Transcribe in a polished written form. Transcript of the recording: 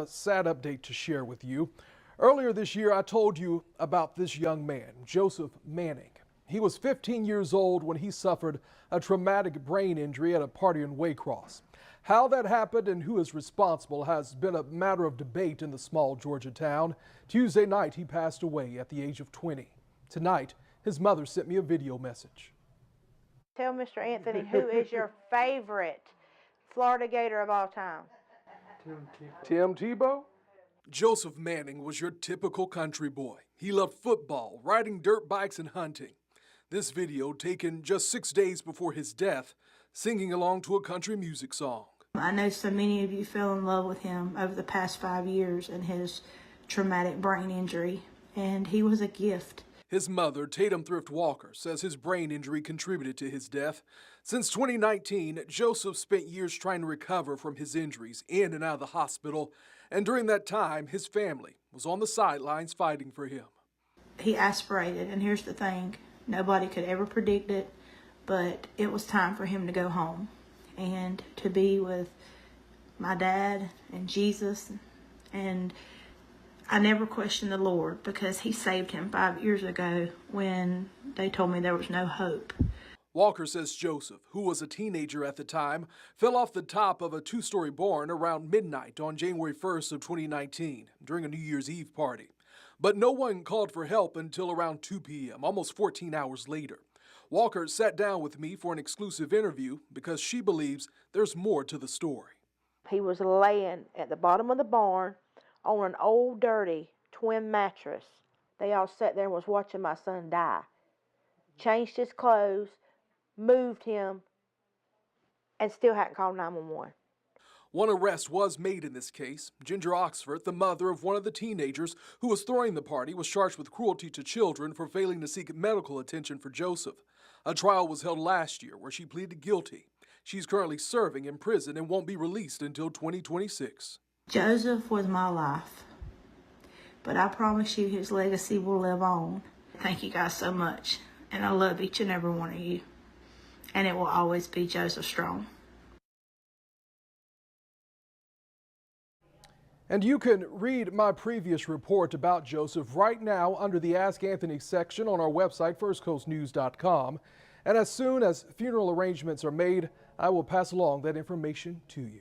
A sad update to share with you. Earlier this year, I told you about this young man, Joseph Manning. He was 15 years old when he suffered a traumatic brain injury at a party in Waycross. How that happened and who is responsible has been a matter of debate in the small Georgia town. Tuesday night, he passed away at the age of 20. Tonight, his mother sent me a video message. Tell Mr. Anthony, who is your favorite Florida Gator of all time? Tim Tebow? Joseph Manning was your typical country boy. He loved football, riding dirt bikes, and hunting. This video taken just 6 days before his death, singing along to a country music song. I know so many of you fell in love with him over the past 5 years and his traumatic brain injury, and he was a gift. His mother, Tatum Thrift Walker, says his brain injury contributed to his death. Since 2019, Joseph spent years trying to recover from his injuries in and out of the hospital, and during that time, his family was on the sidelines fighting for him. He aspirated, and here's the thing, nobody could ever predict it, but it was time for him to go home and to be with my dad and Jesus, and I never questioned the Lord because he saved him 5 years ago when they told me there was no hope. Walker says Joseph, who was a teenager at the time, fell off the top of a two-story barn around midnight on January 1st of 2019 during a New Year's Eve party. But no one called for help until around 2 p.m., almost 14 hours later. Walker sat down with me for an exclusive interview because she believes there's more to the story. He was laying at the bottom of the barn on an old dirty twin mattress. They all sat there and was watching my son die. Changed his clothes, moved him, and still hadn't called 911. One arrest was made in this case. Ginger Oxford, the mother of one of the teenagers who was throwing the party, was charged with cruelty to children for failing to seek medical attention for Joseph. A trial was held last year where she pleaded guilty. She's currently serving in prison and won't be released until 2026. Joseph was my life, but I promise you his legacy will live on. Thank you guys so much, and I love each and every one of you, and it will always be Joseph Strong. And you can read my previous report about Joseph right now under the Ask Anthony section on our website, firstcoastnews.com. And as soon as funeral arrangements are made, I will pass along that information to you.